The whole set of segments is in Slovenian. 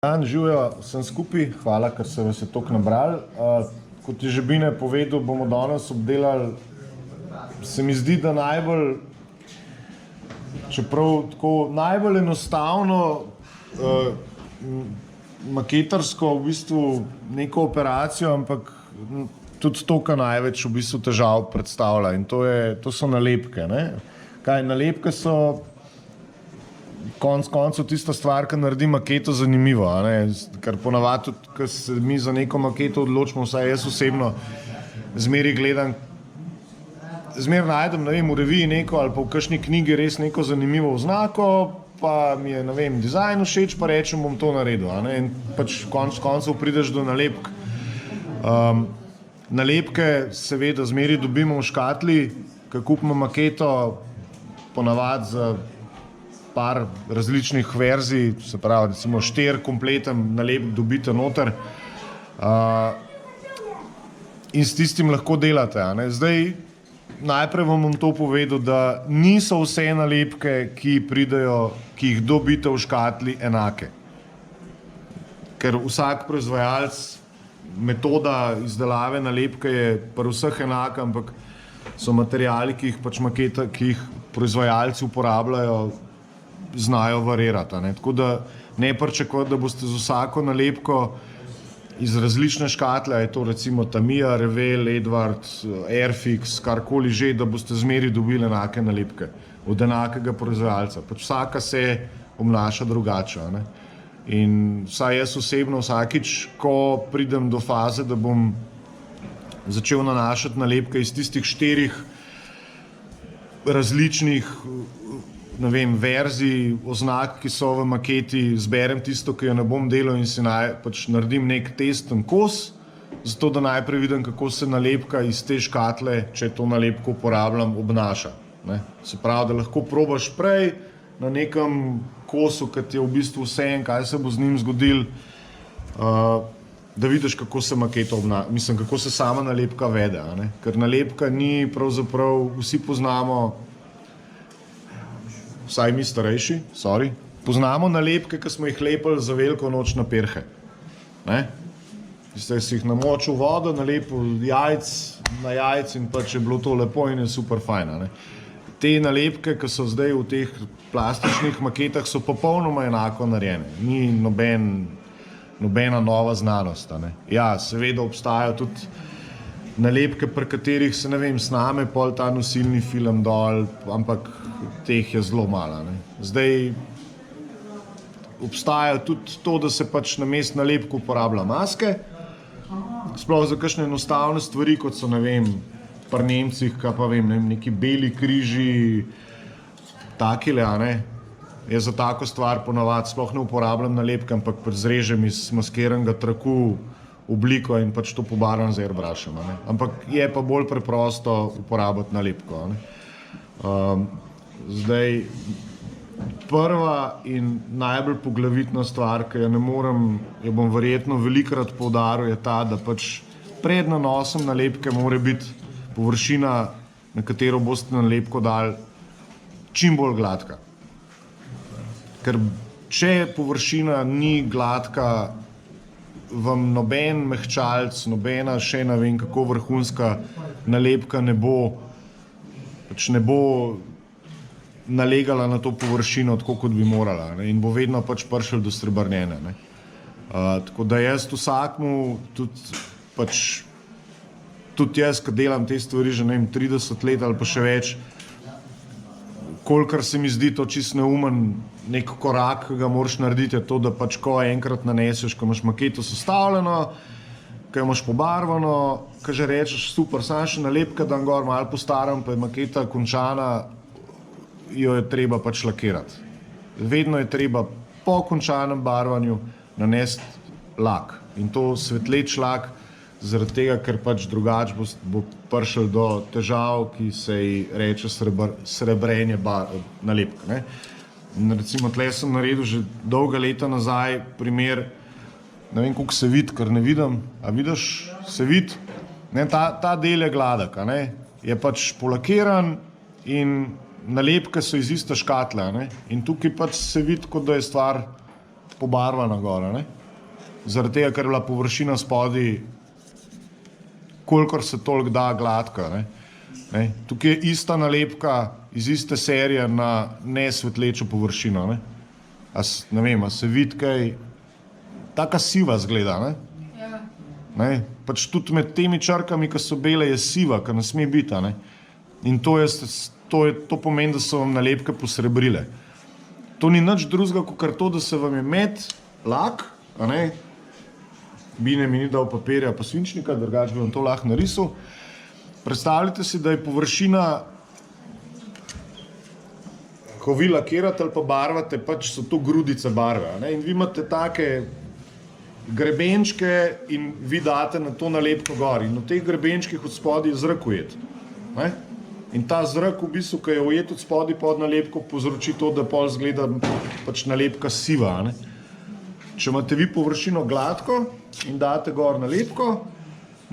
Živijo vsem skupaj, hvala, ker se vas je toliko nabrali. Kot je že Bine povedal, bomo danes obdelali, se mi zdi, da najbolj, čeprav tako najbolj enostavno, maketarsko v bistvu neko operacijo, ampak tudi to, kar največ v bistvu težav predstavlja, in to so nalepke, ne? Kaj, nalepke so konec koncev tista stvar, ki naredi maketo zanimivo, a ne? Ker ponavadi tudi, ko se mi za neko maketo odločimo, vsaj jaz osebno zmeri gledam, zmeri najdem, ne vem, v reviji neko ali pa v kakšni knjigi res neko zanimivo oznako, pa mi je, ne vem, dizajn všeč, pa rečem, bom to naredil, a ne? In pač konec koncev prideš do nalepk. Nalepke seveda zmeri dobimo v škatli, ko kupimo maketo, ponavadi za par različnih verzij, se pravi, recimo 4 kompleten nalepk dobite noter, in s tistim lahko delate, a ne? Zdaj, najprej vam bom to povedal, da niso vse nalepke, ki pridejo, ki jih dobite v škatli, enake. Ker vsak proizvajalec, metoda izdelave nalepke je pri vseh enaka, ampak so materiali, ki jih pač maketa, ki jih proizvajalci uporabljajo, znajo varirati, ne? Tako da ne pričakovati, da boste z vsako nalepko iz različne škatle, je to recimo Tamiya, Revell, Edward, Airfix, karkoli že, da boste zmeri dobili enake nalepke od enakega proizvajalca. Pač vsaka se obnaša drugače, ne? In vsaj jaz osebno vsakič, ko pridem do faze, da bom začel nanašati nalepke iz tistih 4 različnih, ne vem, verzij, oznak, ki so v maketi, zberem tisto, ki jo ne bom delal in si pač naredim nek testen kos, zato da najprej vidim, kako se nalepka iz te škatle, če to nalepko uporabljam, obnaša, ne? Se pravi, da lahko probaš prej na nekem kosu, ki ti je v bistvu vseeno, kaj se bo z njim zgodilo, da vidiš, kako se maketo mislim, kako se sama nalepka vede, a ne? Ker nalepka ni pravzaprav, vsi poznamo, vsaj mi starejši, poznamo nalepke, ki smo jih lepili za veliko noč na perhe, ne? Ste si jih namočil vodo, nalepil na jajc in pač je bilo to lepo in je super fajn, ne? Te nalepke, ki so zdaj v teh plastičnih maketah, so popolnoma enako narejene, ni nobena nova znanost, a ne? Ja, seveda obstajajo tudi nalepke, pri katerih se, ne vem, sname pol ta nosilni film dol, ampak teh je zelo malo, ne? Zdaj, obstaja tudi to, da se pač namesto nalepk uporablja maske, sploh za kakšne enostavne stvari, kot so, ne vem, pri Nemcih, kaj pa vem, neki beli križi, takile, a ne? Jaz za tako stvar ponavadi sploh ne uporabljam nalepke, ampak zrežem iz maskiranega traku obliko in pač to pobarvam z airbrushom, a ne? Ampak je pa bolj preprosto uporabiti nalepko, a ne? Zdaj, prva in najbolj poglavitna stvar, ki jo ne morem, jo bom verjetno velikokrat poudaril, je ta, da pač pred nanosom nalepke mora biti površina, na katero boste nalepko dali, čim bolj gladka. Ker če površina ni gladka, vam noben mehčalc, nobena še ne vem kako vrhunska nalepka ne bo nalegala na to površino tako, kot bi morala, ne? In bo vedno pač prišel do srebrnjene, ne? Tako da jaz vsakmu, tudi jaz, ki delam te stvari že, ne vem, 30 let ali pa še več, kolikor se mi zdi to čisto neumen nek korak, ki ga moraš narediti, je to, da pač ko enkrat naneseš, ko imaš maketo sestavljeno, ko jo imaš pobarvano, ko že rečeš, super, samo še nalepka dam gor, malo postaram, pa je maketa končana, jo je treba pač lakirati. Vedno je treba po končanem barvanju nanesti lak. In to svetleč lak, zaradi tega, ker pač drugače bo prišel do težav, ki se ji reče srebrenje nalepk, ne? In recimo tle sem naredil že dolga leta nazaj primer, ne vem, koliko se vidi, ker ne vidim, a vidiš, se vidi? Ne, ta del je gladek, a ne? Je pač polakiran in nalepke so iz iste škatle, ne? In tukaj pač se vidi, kot da je stvar pobarvana gora, ne? Zaradi tega, ker je bila površina spodaj, kolikor se toliko da gladka, ne? Tukaj je ista nalepka iz iste serije na nesvetlečo površino, ne? Ne vem, a se vidi kaj, taka siva zgleda, ne? Ne? Pač tudi med temi črkami, ki so bele, je siva, ki ne sme biti, ne? In to pomeni, da so vam nalepke posrebrile. To ni nič drugega, kot to, da se vam je med lak, a ne? Bine mi ni dal papirja pa svinčnika, drugače bi vam to lahko narisal. Predstavljajte si, da je površina, ko vi lakirate ali pa barvate, pač so to grudice barve, ne? In vi imate take grebenčke in vi date na to nalepko gor. In v teh grebenčkih od spodaj je zrak ujet, ne? In ta zrak v bistvu, ki je ujet od spodaj pod nalepko, povzroči to, da pol zgleda pač nalepka siva, ne? Če imate vi površino gladko in date gor nalepko,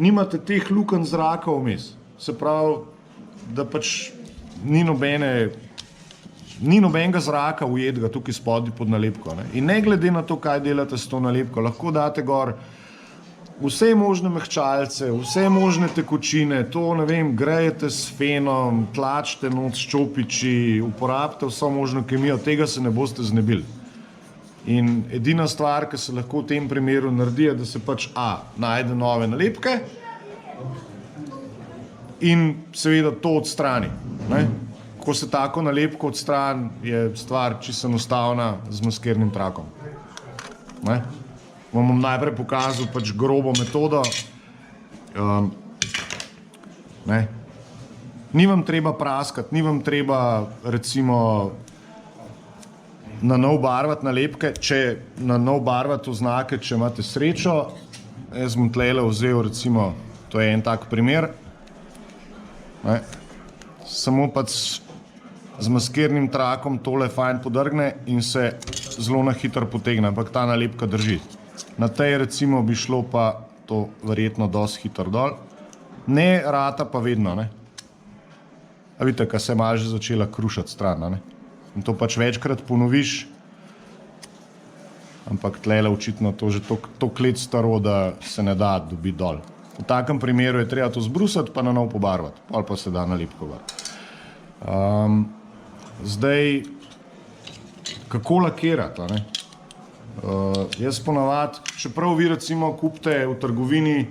nimate teh lukenj zraka vmes. Se pravi, da pač ni nobenega zraka ujetega tukaj spodaj pod nalepko, ne? In ne glede na to, kaj delate s to nalepko, lahko date gor vse možne mehčalce, vse možne tekočine, to, ne vem, grejete s fenom, tlačite not s čopiči, uporabite vso možno kemijo, tega se ne boste znebili. In edina stvar, ki se lahko v tem primeru naredi, je, da se pač najde nove nalepke in seveda to odstrani, ne? Ko se tako nalepko odstrani, je stvar čisto enostavna z maskernim trakom, ne? Vam bom najprej pokazal pač grobo metodo. Ne? Ni vam treba praskati, ni vam treba recimo na nov barvati nalepke, če na nov barvati oznake, če imate srečo. Jaz bom tlele vzel recimo, to je en tak primer, ne? Samo pač z maskernim trakom tole fajn podrgne in se zelo na hitro potegne, ampak ta nalepka drži. Na tej recimo bi šlo pa to verjetno dosti hitro dol. Ne rata pa vedno, ne? A vidite, ka se je malo že začela krušati stran, ne? In to pač večkrat ponoviš, ampak tlele očitno to že toliko let staro, da se ne da dobiti dol. V takem primeru je treba to zbrusati pa na nov pobarvati, pol pa se da nalepko gor. Zdaj, kako lakirati, ne? Jaz ponavadi, čeprav vi recimo kupite v trgovini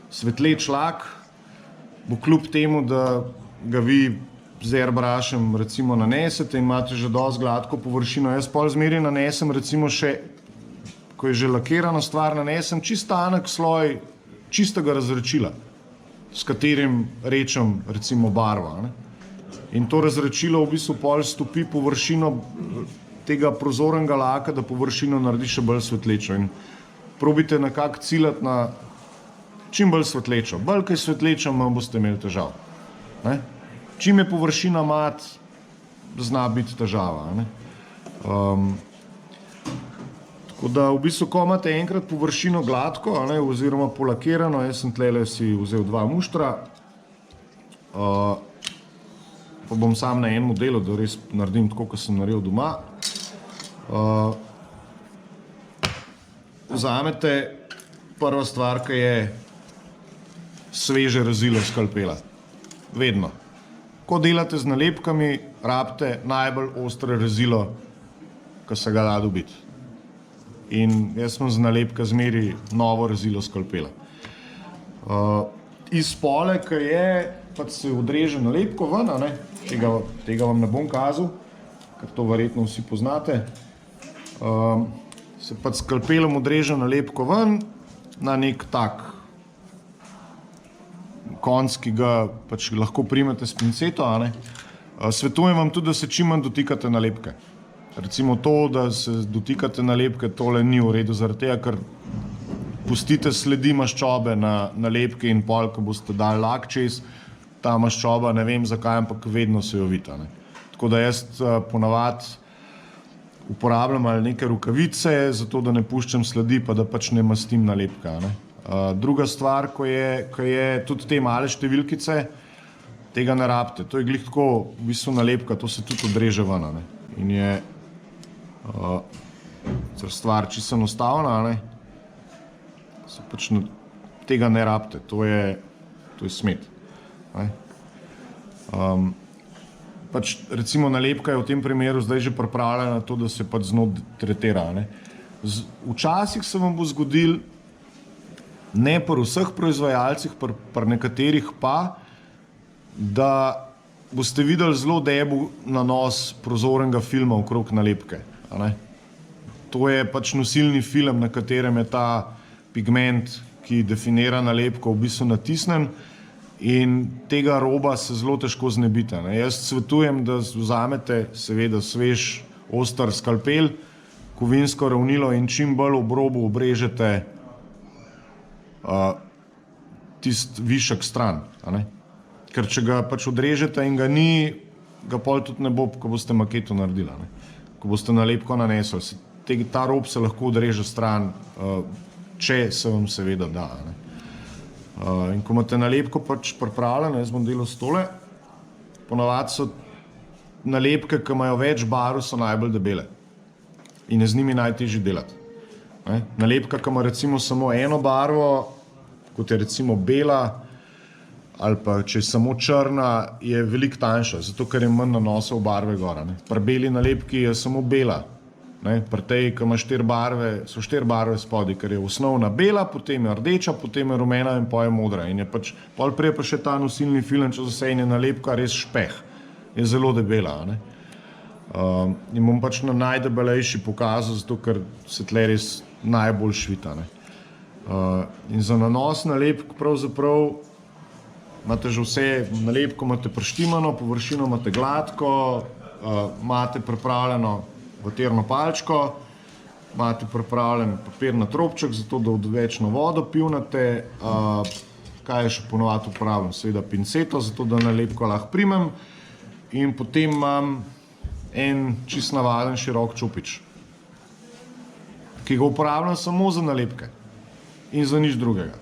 svetleč lak, bo kljub temu, da ga vi z airbrushem recimo nanesete in imate že dosti gladko površino, jaz pol zmeraj nanesem recimo še, ko je že lakirana stvar, nanesem čisto tanek sloj čistega razredčila, s katerim rečem recimo barvo, ne? In to razredčilo v bistvu pol stopi površino tega prozornega laka, da površino naredi še bolj svetlečo. In probite nekako ciljati na čim bolj svetlečo. Bolj kaj svetlečo, manj boste imeli težav, ne? Čim je površina mat, zna biti težava, ne? Tako da v bistvu, ko imate enkrat površino gladko, ne, oziroma polakirano, jaz sem tlele si vzel 2 muštra, pa bom sam na enem delu, da res naredim tako, kot sem naredil doma. Vzamete prva stvar, ki je sveže rezilo skalpela. Vedno. Ko delate z nalepkami, rabite najbolj ostre rezilo, ki se ga da dobiti. In jaz sem z nalepka zmeri novo rezilo skalpela. Iz spole, ki je, pač se odreže nalepko ven, ne? Tega vam ne bom kazal, ker to verjetno vsi poznate. Se pač skalpelom odreže nalepko ven na nek tak konc, ki ga pač lahko primete s pinceto, ne? Svetujem vam tudi, da se čim manj dotikate nalepke. Recimo to, da se dotikate nalepke, tole ni v redu, zaradi tega, ker pustite sledi maščobe na nalepke in pol, ko boste dali lak čez, ta maščoba, ne vem zakaj, ampak vedno se jo vidi, ne? Tako da jaz ponavadi uporabljam ali neke rokavice, zato da ne puščam sledi, pa da pač ne mastim nalepka, ne? Druga stvar, ko je tudi te male številkice, tega ne rabite. To je glih tako, v bistvu nalepka, to se tudi odreže ven, ne? In je stvar čisto enostavna, ne? Se pač tega ne rabite, to je smet. Ne? Pač recimo nalepka je v tem primeru zdaj že pripravljena na to, da se pač z njo tretira. Ne? Včasih se vam bo zgodil, ne pri vseh proizvajalcih, pri nekaterih pa, da boste videli zelo debel nanos prozornega filma okrog nalepke. Ne? To je pač nosilni film, na katerem je ta pigment, ki definira nalepko, v bistvu natisnen in tega roba se zelo težko znebite. Ne? Jaz svetujem, da vzamete seveda svež, oster skalpel, kovinsko ravnilo in čim bolj ob robu obrežete tisti višek stran. Ne? Ker če ga pač odrežete in ga ni, ga pol tudi ne bo, ko boste maketo naredili. Ne? Ko boste nalepko nanesli. Ta rob se lahko odreže stran, če se vam seveda da. Ne? In ko imate nalepko pač pripravljeno, jaz bom delal s tole, ponavadi so nalepke, ki imajo več barv, so najbolj debele in je z njimi najtežje delati. Ne? Nalepka, ki ima recimo samo eno barvo, kot je recimo bela, ali pa če je samo črna, je veliko tanjša, zato ker je manj nanosov barve gora. Ne? Pri beli nalepki je samo bela. Ne? Pri tej, ki ima 4 barve, so 4 barve spodaj, ker je osnovna bela, potem je rdeča, potem je rumena in potem je modra. In je pač, pol prej pa še ta nosilni film, če vse in je nalepka res špeh. Je zelo debela. Ne? In bom pač na najdebelejši pokazal, zato ker se tle res najbolj švita. Ne? In za nanos nalepk pravzaprav imate že vse, nalepko imate preštimano, površino imate gladko, imate pripravljeno vatirno palčko, imate pripravljen papirnat robček, zato da odvečno vodo pivnate, kaj je še ponovadi uporabljam, seveda pinceto, zato da nalepko lahko primem in potem imam en čist navaden širok čopič, ki ga uporabljam samo za nalepke in za nič drugega.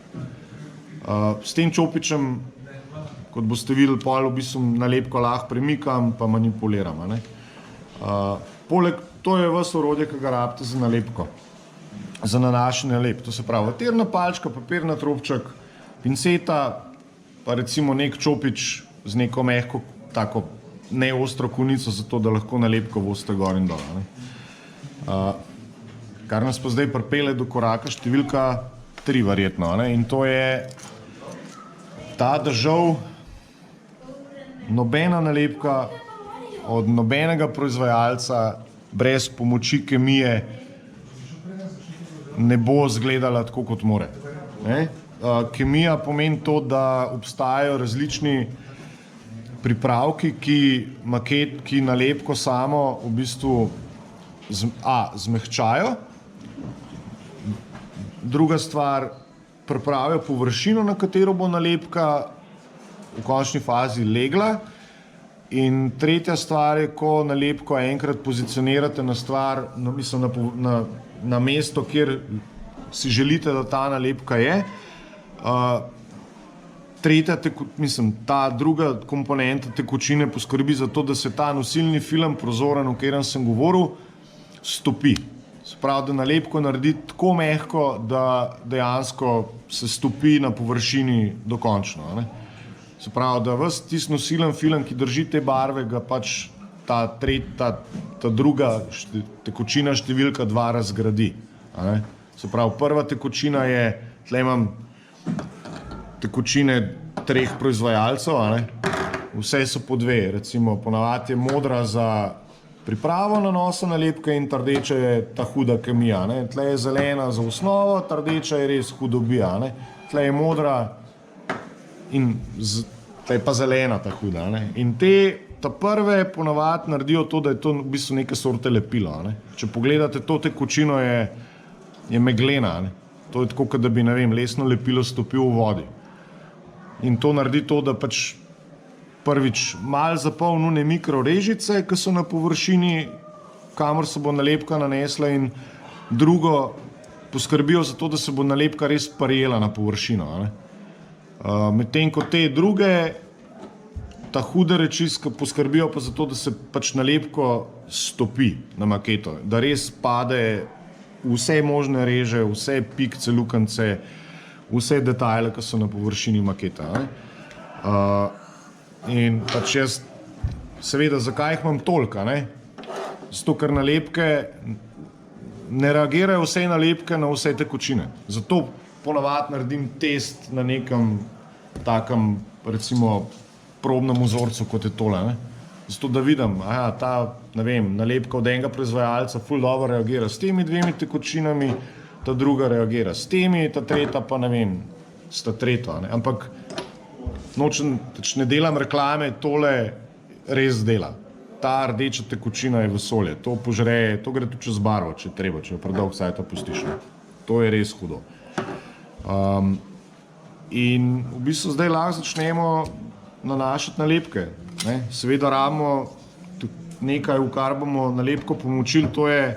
S tem čopičem, kot boste videli, pol v bistvu nalepko lahko premikam pa manipuliram. Ne? Poleg, to je vas orodje, ki ga rabite za nalepko, za nanašanje nalepk. To se pravi vatirna palčka, papirnat robček, pinceta, pa recimo nek čopič z neko mehko, tako neostro konico, zato da lahko nalepko vozite gor in dol. Kar nas pa zdaj pripelje do koraka številka 3 verjetno. Ne? In to je ta, da žal nobena nalepka od nobenega proizvajalca brez pomoči kemije ne bo izgledala tako, kot more. Ne? Kemija pomeni to, da obstajajo različni pripravki, ki nalepko samo v bistvu zmehčajo. Druga stvar, pripravijo površino, na katero bo nalepka v končni fazi legla. In tretja stvar je, ko nalepko enkrat pozicionirate na stvar, na mesto, kjer si želite, da ta nalepka je. Ta druga komponenta tekočine poskrbi za to, da se ta nosilni film prozoren, o katerem sem govoril, stopi. Se pravi, da nalepko naredi tako mehko, da dejansko se stopi na površini dokončno. Ne? Se pravi, da vas tisti nosilen film, ki drži te barve, ga pač ta druga tekočina številka 2 razgradi. Se pravi, prva tekočina je, tle imam tekočine 3 proizvajalcev, vse so po 2, recimo ponavadi je modra za pripravo nanosa nalepke in rdeča je ta huda kemija. Tle je zelena za osnovo, rdeča je res hudobija. Tle je modra in tle je pa zelena ta huda. In ta prve ponavadi naredijo to, da je to v bistvu neke sorte lepilo. Če pogledate, to tekočino je meglena. To je tako, kot da bi, ne vem, lesno lepilo stopil v vodi. In to naredi to, da pač prvič malo zapolnjene mikrorežice, ki so na površini, kamor se bo nalepka nanesla, in drugo poskrbijo za to, da se bo nalepka res prijela na površino. Medtem ko te druge, ta hude reči, poskrbijo pa za to, da se pač nalepko stopi na maketo, da res pade vse možne reže, vse pikce, lukance, vse detajle, ki so na površini maketa. In pač jaz, seveda, zakaj jih imam toliko, ne? Zato, ker nalepke ne reagirajo vse nalepke na vse tekočine. Zato ponavadi naredim test na nekem takem, recimo, probnem vzorcu, kot je tole, ne? Zato, da vidim, ta, ne vem, nalepka od enega proizvajalca ful dobro reagira s temi dvemi tekočinami, ta druga reagira s temi, ta tretja pa, ne vem, s ta tretjo, ne? Ampak ne delam reklame, tole res dela. Ta rdeča tekočina je vesolje, to požre, to gre tudi čez barvo, če treba, če jo predolgo cajta pustiš. To je res hudo. In v bistvu zdaj lahko začnemo nanašati nalepke. Seveda rabimo nekaj, v kar bomo nalepko pomočili, to je,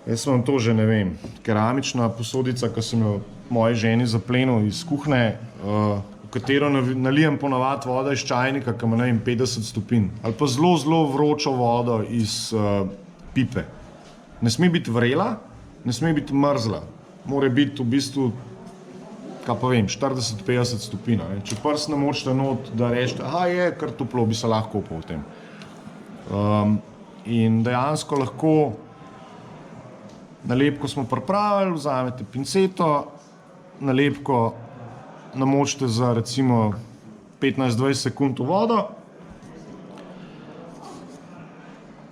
jaz vam to že ne vem, keramična posodica, ki sem jo moji ženi zaplenil iz kuhne, v katero nalijem ponavadi voda iz čajnika, ki ima, ne vem, 50 stopinj. Ali pa zelo, zelo vročo vodo iz pipe. Ne sme biti vrela, ne sme biti mrzla. Mora biti v bistvu, kaj pa vem, 40-50 stopinj. Če prst namočite not, da rečete, je kar toplo, bi se lahko kopal v tem. In dejansko lahko nalepko smo pripravili, vzamete pinceto, nalepko namočite za recimo 15-20 sekund v vodo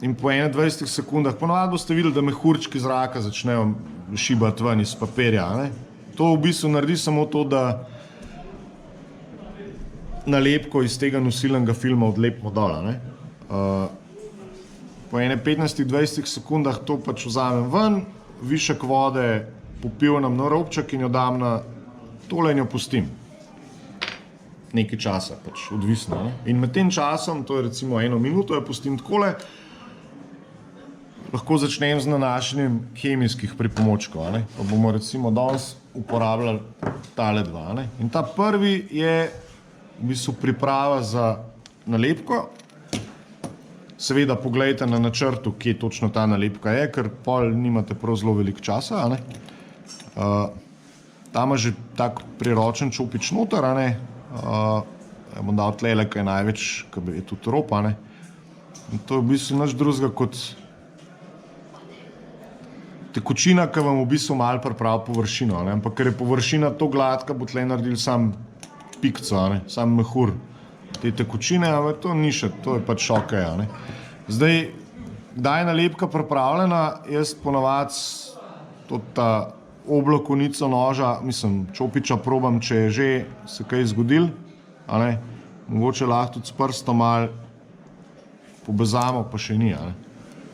in po 21 sekundah ponavadi boste videli, da mehurčki zraka začnejo šibati ven iz papirja. To v bistvu naredi samo to, da nalepko iz tega nosilnega filma odlepimo dol. Po 15-20 sekundah to pač vzamem ven, višek vode popivnem na robček in jo dam na tole in jo pustim. Nekaj časa, pač odvisno. In med tem časom, to je recimo 1 minuto, jo pustim takole, lahko začnem z nanašanjem kemijskih pripomočkov. Pa bomo recimo danes uporabljali tale dva. In ta prvi je v bistvu priprava za nalepko. Seveda pogledajte na načrtu, kje točno ta nalepka je, ker pol nimate prav zelo veliko časa. Ta ima že tak priročen čopič noter. Ja bom dal tlele, kaj največ, kaj je tudi rob. In to je v bistvu nič drugega kot tekočina, ki vam v bistvu malo pripravi površino. Ampak ker je površina to gladka, bo tle naredil sam pikco, sam mehur te tekočine, ampak to ni še, to je pač okej. Zdaj, kdaj je nalepka pripravljena, jaz ponavadi ta oblokonico noža, mislim, čopiča probam, če je že se kaj zgodil, mogoče lahko tudi s prstom malo pobezamo, pa še ni.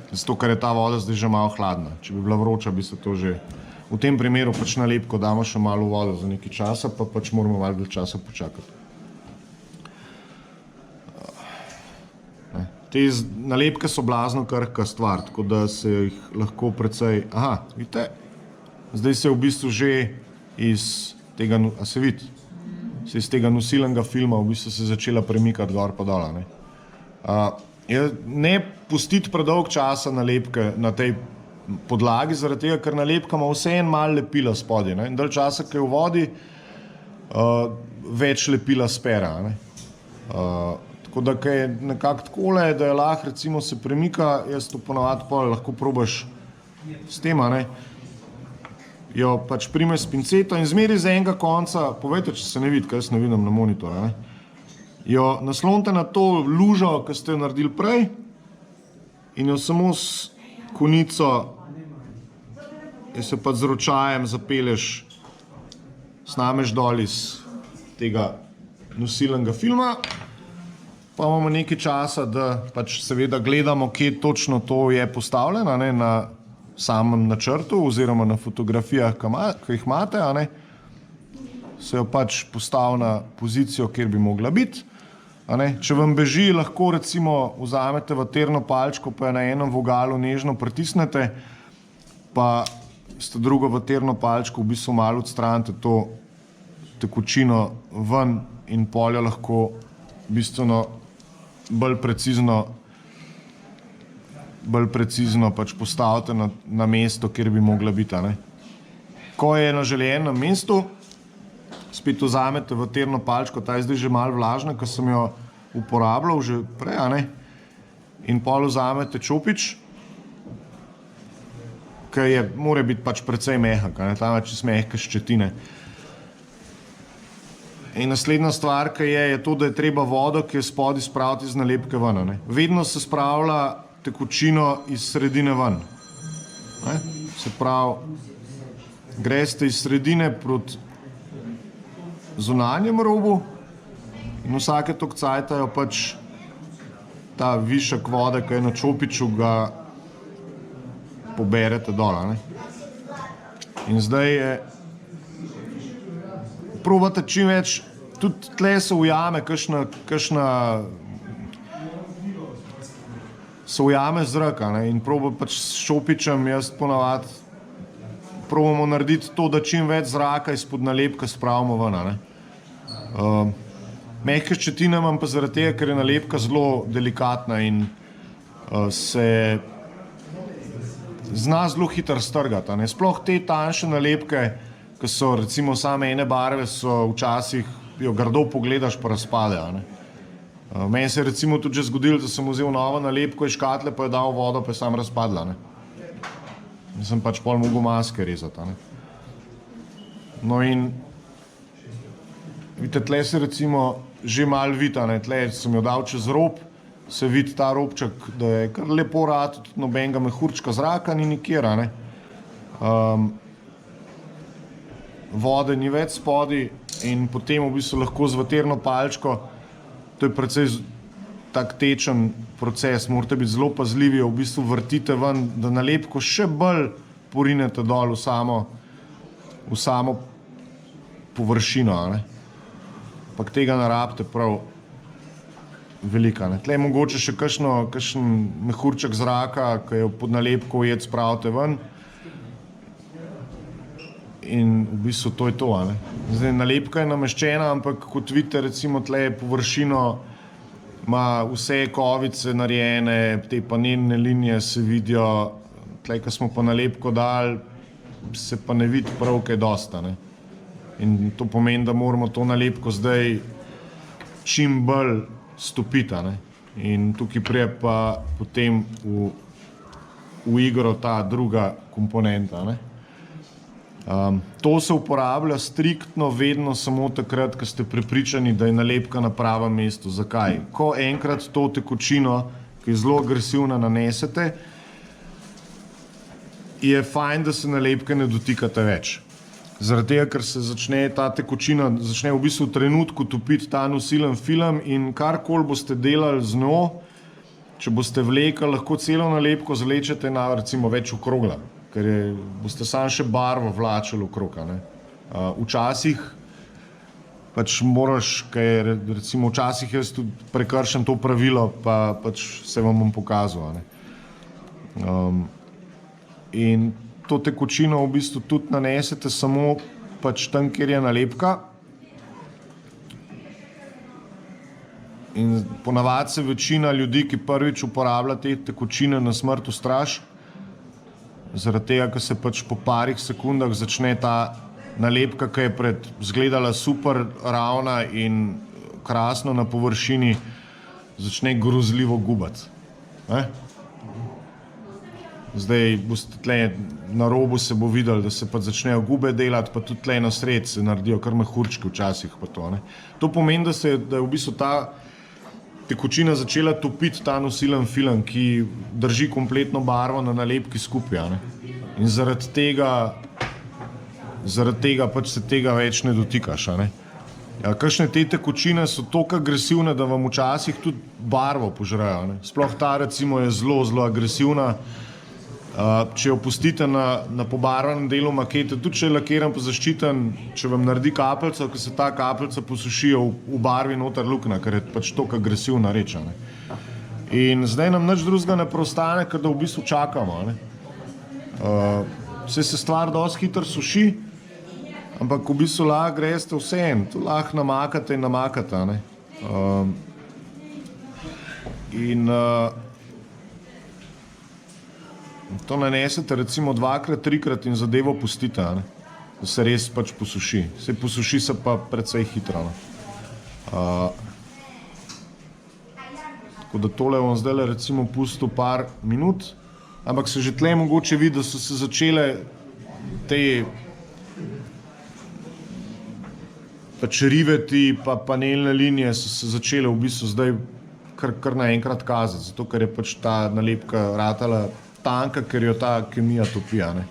Zato, ker je ta voda zdaj že malo hladna. Če bi bila vroča, bi se to že... V tem primeru pač nalepko damo še malo vodo za nekaj časa, pa pač moramo malo dlje časa počakati. Te nalepke so blazno krhka stvar, tako da se jih lahko precej... Vidite? Zdaj se v bistvu že iz tega, a se vidi? Se iz tega nosilnega filma v bistvu se začela premikati gor pa dol. Ne pustiti predolg časa nalepke na tej podlagi, zaradi tega, ker nalepka ima vseeno malo lepila spodaj. In dalj časa, ki je v vodi, več lepila spera. Tako da, kaj je nekako takole, da je lahko recimo se premika, jaz to ponavadi pa lahko probaš s tem, jo pač primeš s pinceto in zmeri z enega konca, povejte, če se ne vidi, kaj jaz ne vidim na monitor, jo naslonite na to lužo, ki ste jo naredili prej in jo samo s konico in se pa z ročajem zapelješ, snameš dol iz tega nosilnega filma, pa imamo nekaj časa, da pač seveda gledamo, kje točno to je postavljeno, na samem načrtu oziroma na fotografijah, ki jih imate, se jo pač postavi na pozicijo, kjer bi mogla biti. Če vam beži, lahko recimo vzamete vaterno palčko, pa jo na enem vogalu nežno pritisnete, pa s to drugo vaterno palčko v bistvu malo odstranite to tekočino ven in pol jo lahko bistveno bolj precizno bolj precizno pač postavite na mesto, kjer bi mogla biti. Ne? Ko je na željenem mestu, spet vzamete vatirno palčko, ta je zdaj že malo vlažna, ker sem jo uporabljal že prej, ne? In pol vzamete čopič, ki mora biti pač precej mehak, tam je čist mehke ščetine. In naslednja stvar, ki je to, da je treba vodo, ki je spodaj, spraviti iz nalepke ven. Ne? Vedno se spravlja tekočino iz sredine ven. Ne? Se pravi, greste iz sredine proti zunanjem robu in vsake toliko cajta jo pač ta višek vode, ki je na čopiču, ga poberete dol. Ne? In zdaj probate čim več, tudi tle se ujame se ujame zrak, in probam pač s čopičem, jaz ponavadi probamo narediti to, da čim več zraka izpod nalepka spravimo ven. Mehke ščetine imam pa zaradi tega, ker je nalepka zelo delikatna in se zna zelo hitro strgati. Sploh te tanjše nalepke, ki so recimo same ene barve, so včasih, jo grdo pogledaš pa razpadejo. Meni se je recimo tudi že zgodilo, da sem vzel novo nalepko iz škatle, pa je dal vodo, pa je sam razpadla. Sem pač pol mogel maske rezati. No in vidite, tle se recimo že malo vidi, tle sem jo dal čez rob, se vidi ta robček, da je kar lepo rad, tudi nobenega mehurčka zraka ni nikjer. Vode ni več spodaj in potem v bistvu lahko z vatirno palčko, to je precej tak tečen proces, morate biti zelo pazljivi, v bistvu vrtite ven, da nalepko še bolj porinete dol v samo površino. Pak tega ne rabite prav velika. Tle je mogoče še kakšen mehurček zraka, ki je pod nalepko ujet, spravite ven. In v bistvu to je to. Zdaj, nalepka je nameščena, ampak kot vidite, recimo tle površino ima vse kovice narejene, te panelne linije se vidijo, tle, ko smo pa nalepko dali, se pa ne vidi prav kaj dosta. In to pomeni, da moramo to nalepko zdaj čim bolj stopiti. In tukaj prije pa potem v igro ta druga komponenta. To se uporablja striktno vedno samo takrat, ko ste prepričani, da je nalepka na pravem mestu. Zakaj? Ko enkrat to tekočino, ki je zelo agresivna, nanesete, je fajn, da se nalepke ne dotikate več. Zaradi tega, ker se začne ta tekočina, začne v bistvu v trenutku topiti ta nosilen film in karkoli boste delali z njo, če boste vlekli, lahko celo nalepko zlečete na recimo več okrogla, ker boste samo še barvo vlačili okrog. Včasih pač moraš, ker recimo včasih jaz tudi prekršim to pravilo, pa pač se vam bom pokazal. In to tekočino v bistvu tudi nanesete samo pač tam, kjer je nalepka. In ponavadi se večina ljudi, ki prvič uporablja te tekočine, na smrt ustraši, zaradi tega, ker se pač po parih sekundah začne ta nalepka, ki je izgledala super ravna in krasno na površini, začne grozljivo gubati. Zdaj boste tle na robu se bo videli, da se pa začnejo gube delati, pa tudi tle na sred se naredijo kar mehurčki včasih pa to. To pomeni, da je v bistvu ta tekočina začela topiti ta nosilen film, ki drži kompletno barvo na nalepki skupaj. In zaradi tega pač se tega več ne dotikaš. Kakšne te tekočine so toliko agresivne, da vam včasih tudi barvo požrejo. Sploh ta recimo je zelo, zelo agresivna. Če jo pustite na pobarvanem delu makete, tudi če je lakiran pa zaščiten, če vam naredi kapljico, ko se ta kapljica posuši, v barvi noter luknja, ker je pač toliko agresivna reč. In zdaj nam nič drugega ne preostane, ker da v bistvu čakamo. Saj se stvar dosti hitro suši, ampak v bistvu lahko greste vseeno, to lahko namakate in namakate. In To nanesete recimo 2-krat, 3-krat in zadevo pustite, ne? Da se res pač posuši. Se posuši se pa precej hitro. Tako da tole bom zdaj recimo pustil par minut, ampak se že tle mogoče vidi, da so se začele te pač riveti pa panelne linije so se začele v bistvu zdaj kar naenkrat kazati, zato ker je pač ta nalepka ratala tanka, ker jo ta kemija topija, ne.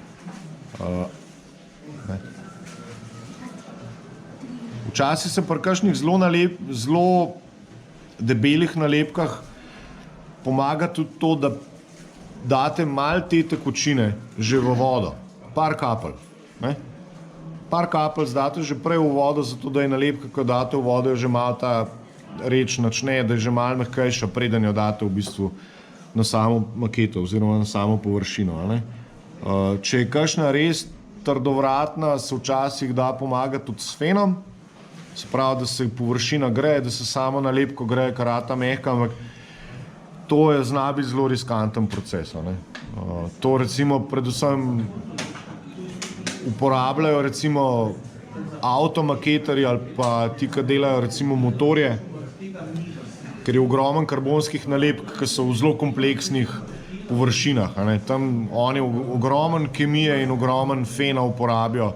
Včasih se pri kakšnih zelo debelih nalepkah pomaga tudi to, da date malo te tekočine že v vodo, par kapelj, ne. Par kapelj date že prej v vodo, zato da je nalepka, ko date v vodo, je že malo ta reč načne, da je že malo mehkejša, preden jo date v bistvu na samo maketo oziroma na samo površino, ne. Če je kakšna res trdovratna, se včasih da pomagati tudi s fenom, se pravi, da se površina greje, da se samo nalepko greje, kar rata mehka, ampak to je zna biti zelo riskanten proces, ne. To recimo predvsem uporabljajo recimo avtomaketarji ali pa ti, ki delajo recimo motorje, ker je ogromen karbonskih nalepk, ki so v zelo kompleksnih površinah, ne. Tam oni ogromen kemije in ogromen fena uporabijo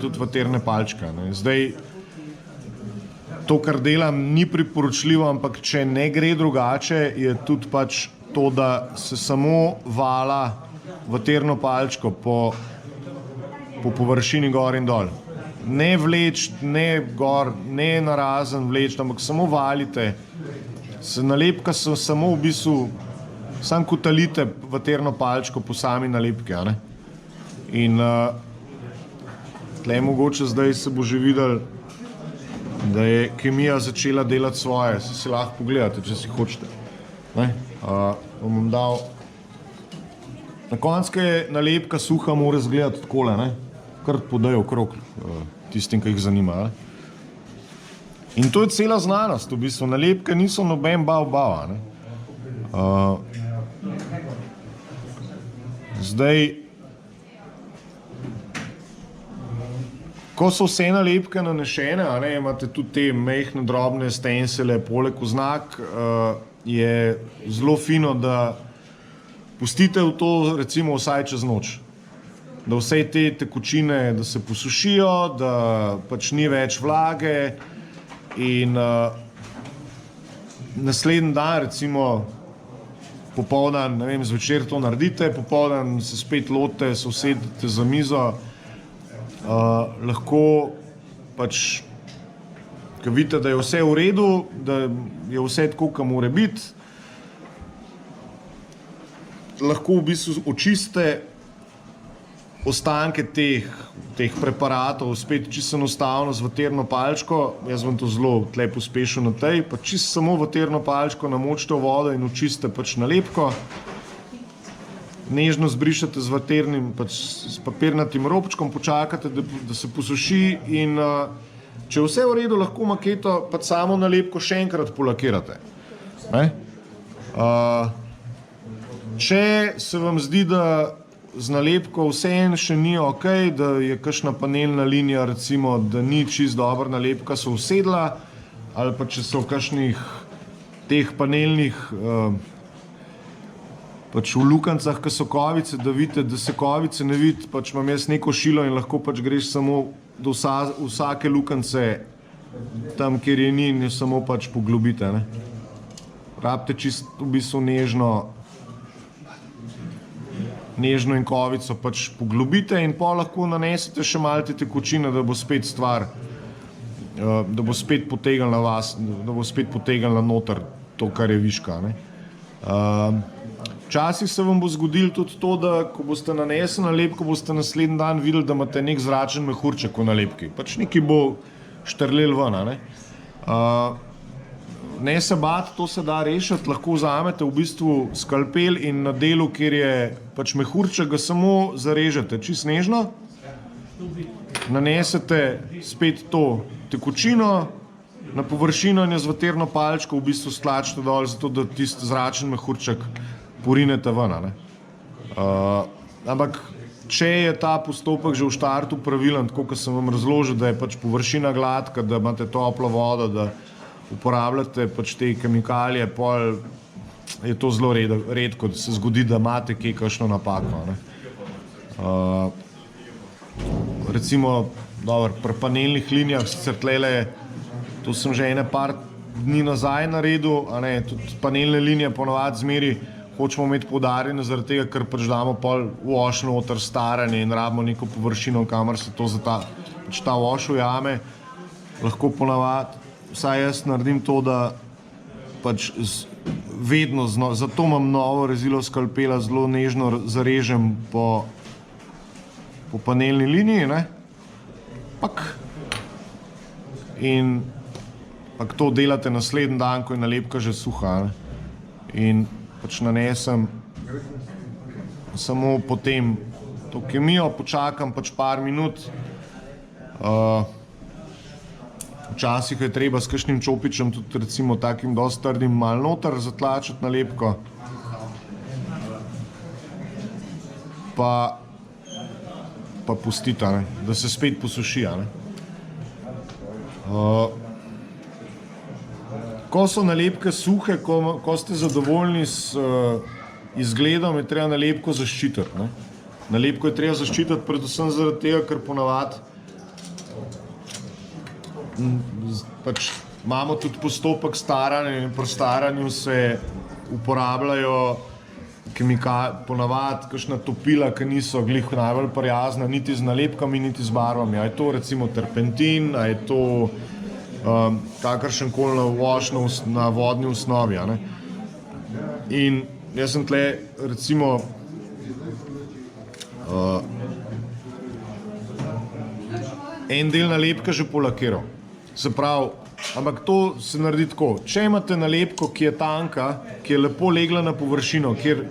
tudi vaterne palčke, ne. Zdaj, to, kar delam, ni priporočljivo, ampak če ne gre drugače, je tudi pač to, da se samo vala vaterno palčko po površini gor in dol. Ne vleč, ne gor, ne narazen vleč, ampak samo valite. Nalepka se samo v bistvu, samo kotalite vaterno palčko po sami nalepki, a ne. In tle mogoče zdaj se bo že videl, da je kemija začela delati svoje, si lahko pogledate, če si hočete. Bom dal. Na koncu, ko je nalepka suha, mora izgledati takole, ne. Kar podaj okrog tistim, ki jih zanima. In to je cela znanost, v bistvu. Nalepke niso noben bav, ne. Zdaj, ko so vse nalepke nanešene, a ne, imate tudi te majhne, drobne stensele, poleg oznak, je zelo fino, da pustite v to recimo vsaj čez noč. Da vse te tekočine, da se posušijo, da pač ni več vlage in naslednji dan, recimo popoldan, ne vem, zvečer to naredite, popoldan se spet lotite, se usedete za mizo, lahko pač, ko vidite, da je vse v redu, da je vse tako, kot mora biti, lahko v bistvu očistite ostanke teh preparatov, spet čisto enostavno z vaterno palčko, jaz vam to zelo tle pospešil na tej, pa čisto samo vaterno palčko namočite v vodo in očistite pač nalepko, nežno zbrišete z vaternim, pač s papirnatim robčkom, počakate, da se posuši in če je vse v redu, lahko maketo pač samo nalepko še enkrat polakirate. Če se vam zdi, da z nalepko vseeno še ni okej, da je kakšna panelna linija, recimo, da ni čisto dobra nalepka se usedla, ali pa če so v kakšnih teh panelnih pač v lukancah, ki so kovice, da vidite, da se kovice ne vidi, pač imam jaz neko šilo in lahko pač greš samo do vsake lukance, tam, kjer je ni, in jo samo pač poglobite, ne. Rabite čisto v bistvu nežno in kovico pač poglobite in pol lahko nanesete še malo te tekočine, da bo spet stvar, da bo spet potegnila vas, da bo spet potegnila noter to, kar je viška, ne. Včasih se vam bo zgodilo tudi to, da ko boste nanesli nalepko, boste naslednji dan videli, da imate nek zračen mehurček v nalepki. Pač nekaj bo štrlel ven, ne. Ne se bati, to se da rešiti, lahko vzamete v bistvu skalpel in na delu, kjer je pač mehurček, ga samo zarežete čisto nežno, nanesete spet to tekočino, na površino in jo z vaterno palčko v bistvu stlačite dol, zato da tisti zračen mehurček porinete ven, ne. Ampak če je ta postopek že v štartu pravilen, tako kot sem vam razložil, da je pač površina gladka, da imate toplo vodo, da uporabljate pač te kemikalije, pol je to zelo redko, da se zgodi, da imate kje kakšno napako. Recimo, pri panelnih linijah, sicer tlele, to sem že par dni nazaj naredil, tudi panelne linije ponovadi zmeri hočemo imeti poudarjene zaradi tega, ker pač damo pol v oš noter staranje in rabimo neko površino, kamor se to pač ta oš ujame. Lahko ponavadi, vsaj jaz naredim to, da pač vedno zato imam novo rezilo skalpela, zelo nežno zarežem po panelni liniji, in to delate naslednji dan, ko je nalepka že suha, in pač nanesem samo potem to kemijo, počakam pač par minut. Včasih je treba s kakšnim čopičem, tudi recimo takim dosti trdim, malo noter zatlačiti nalepko. Pa pustiti, da se spet posuši. Ko so nalepke suhe, ko ste zadovoljni s izgledom, je treba nalepko zaščititi. Nalepko je treba zaščititi predvsem zaradi tega, ker ponavadi pač imamo tudi postopek staranja in pri staranju se uporabljajo ponavadi kakšna topila, ki niso glih najbolj prijazna niti z nalepkami, niti z barvami. A je to recimo terpentin, a je to kakršenkoli voš na vodni osnovi. In jaz sem tle recimo en del nalepke že polakiral. Se pravi, ampak to se naredi tako. Če imate nalepko, ki je tanka, ki je lepo legla na površino, kjer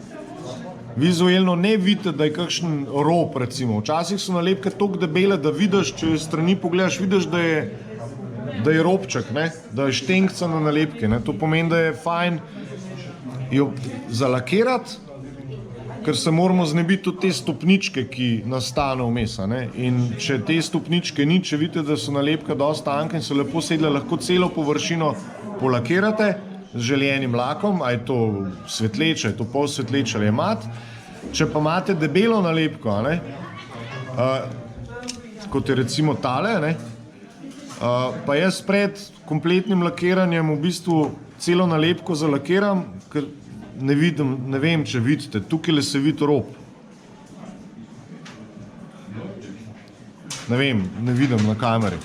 vizualno ne vidite, da je kakšen rob, recimo. Včasih so nalepke toliko debele, da vidiš, če strani pogledaš, vidiš, da je robček, da je štenkca na nalepki. To pomeni, da je fajn jo zalakirati, ker se moramo znebiti tudi te stopničke, ki nastanejo vmes. In če te stopničke ni, če vidite, da so nalepke dosti tanke in so lepo sedle, lahko celo površino polakirate z željenim lakom, a je to svetleče, je to pol svetleče ali je mat. Če pa imate debelo nalepko, kot je recimo tale, pa jaz pred kompletnim lakiranjem v bistvu celo nalepko zalakiram, ker ne vem, če vidite, tukaj se vidi rob. Ne vidim na kameri.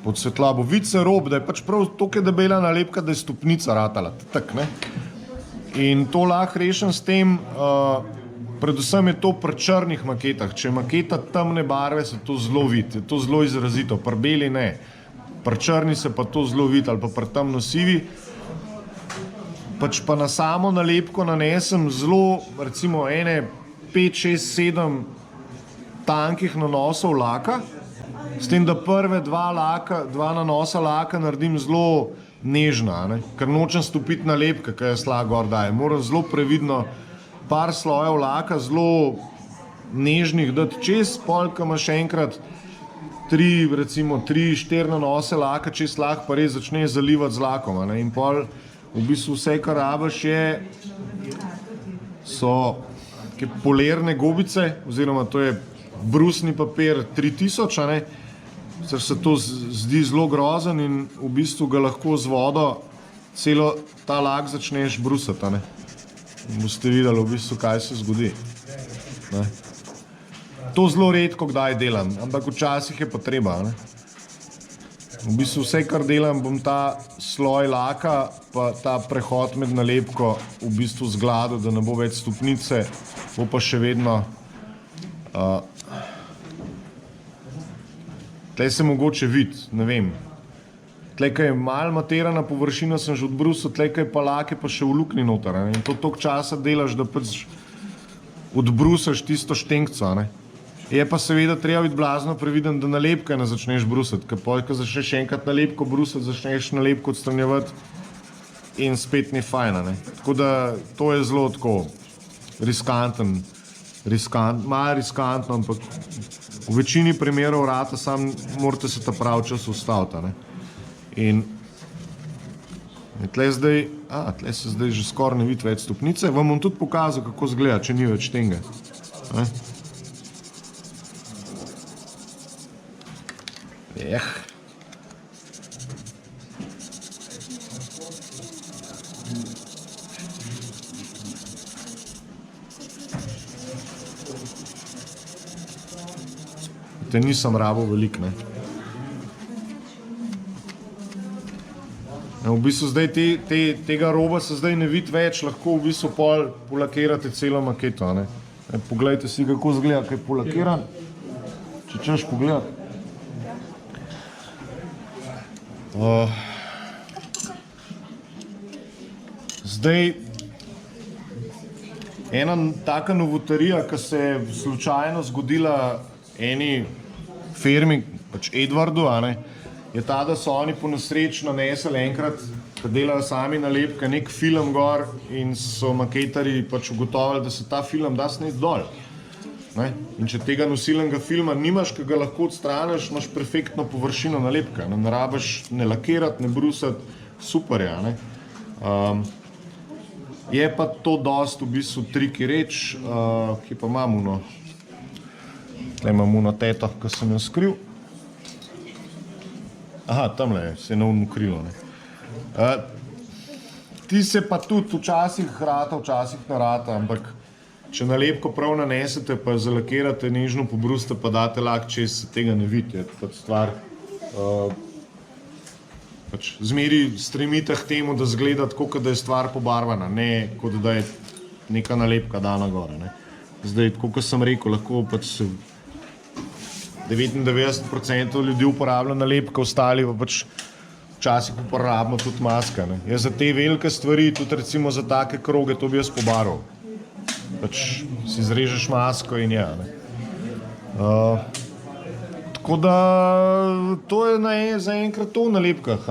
Pod svetlabo. Vidi se rob, da je pač prav toliko debela nalepka, da je stopnica ratala. In to lahko rešim s tem, predvsem je to pri črnih maketah. Če je maketa temne barve, se to zelo vidi, je to zelo izrazito. Pri beli ne. Pri črni se pa to zelo vidi, ali pa pri temno sivi. Pač pa na samo nalepko nanesem zelo, recimo, 5, 6, 7 tankih nanosov laka, s tem, da prve dva nanosa laka naredim zelo nežna, ker nočem stopiti nalepke, ki je slak gor daje. Moram zelo previdno par slojev laka, zelo nežnih dati čez, polka ima še enkrat 3-4 nanose laka čez lak, pa res začne zalivati z lakom. In pol v bistvu vse, kar rabiš, so polirne gobice, oziroma to je brusni papir 3000, ker se to zdi zelo grozen in v bistvu ga lahko z vodo celo ta lak začneš brusati. Boste videli v bistvu, kaj se zgodi. To zelo redko kdaj delam, ampak včasih je pa treba. V bistvu vse, kar delam, bom ta sloj laka pa ta prehod med nalepko v bistvu zgladil, da ne bo več stopnice, bo pa še vedno. Tlej se mogoče vidi, ne vem. Tlej, kaj je malo materana površina, sem že odbrusil, tlej, kaj pa lak je pa še v luknji noter. In to toliko časa delaš, da pač odbrusaš tisto štenkco. Je pa seveda treba biti blazno previden, da nalepke ne začneš brusati, ker potem, ko začneš enkrat nalepko brusati, začneš nalepko odstranjevati in spet ni fajn. Tako da to je zelo tako malo riskantno, ampak v večini primerov rata, sam morate se ta prav čas ustaviti. Ne? In tle se zdaj že skoraj ne vidi več stopnice. Vam bom tudi pokazal, kako izgleda, če ni več tega. Te nisem rabo veliko, ne. V bistvu zdaj tega roba se zdaj ne vidi več, lahko v bistvu polakirate celo maketo, ne. Poglejte si, kako izgleda, kaj je polakiran. Če češ pogledati. Zdaj, ena taka novotarija, ki se je slučajno zgodila eni firmi, pač Edwardu, je ta, da so oni po nesreči nanesli enkrat, ko delajo sami nalepke, nek film gor in so maketarji pač ugotovili, da se ta film da sneti dol. In če tega nosilnega filma nimaš, ki ga lahko odstraniš, imaš perfektno površino nalepka. Ne rabiš ne lakirati, ne brusati, super je. Je pa to dosti v bistvu triki reč, ki pa imam uno. Tukaj imam uno teto, ki sem jo skril. Aha, tamle je, se je na uno krilo. Ti se pa tudi včasih rata, včasih ne rata, ampak če nalepko prav nanesete, pa zalakirate, nežno pobrusite, pa date lak čez, se tega ne vidi. Je pač stvar, zmeri stremite k temu, da izgleda tako, kot da je stvar pobarvana, ne kot da je neka nalepka dana gore. Zdaj, tako kot sem rekel, lahko pač 99% ljudi uporablja nalepke, ostali pa pač včasih uporabimo tudi maske. Jaz za te velike stvari, tudi recimo za take kroge, to bi jaz pobarval. Pač si zrežeš masko in ja. Tako da to je za enkrat to v nalepkah.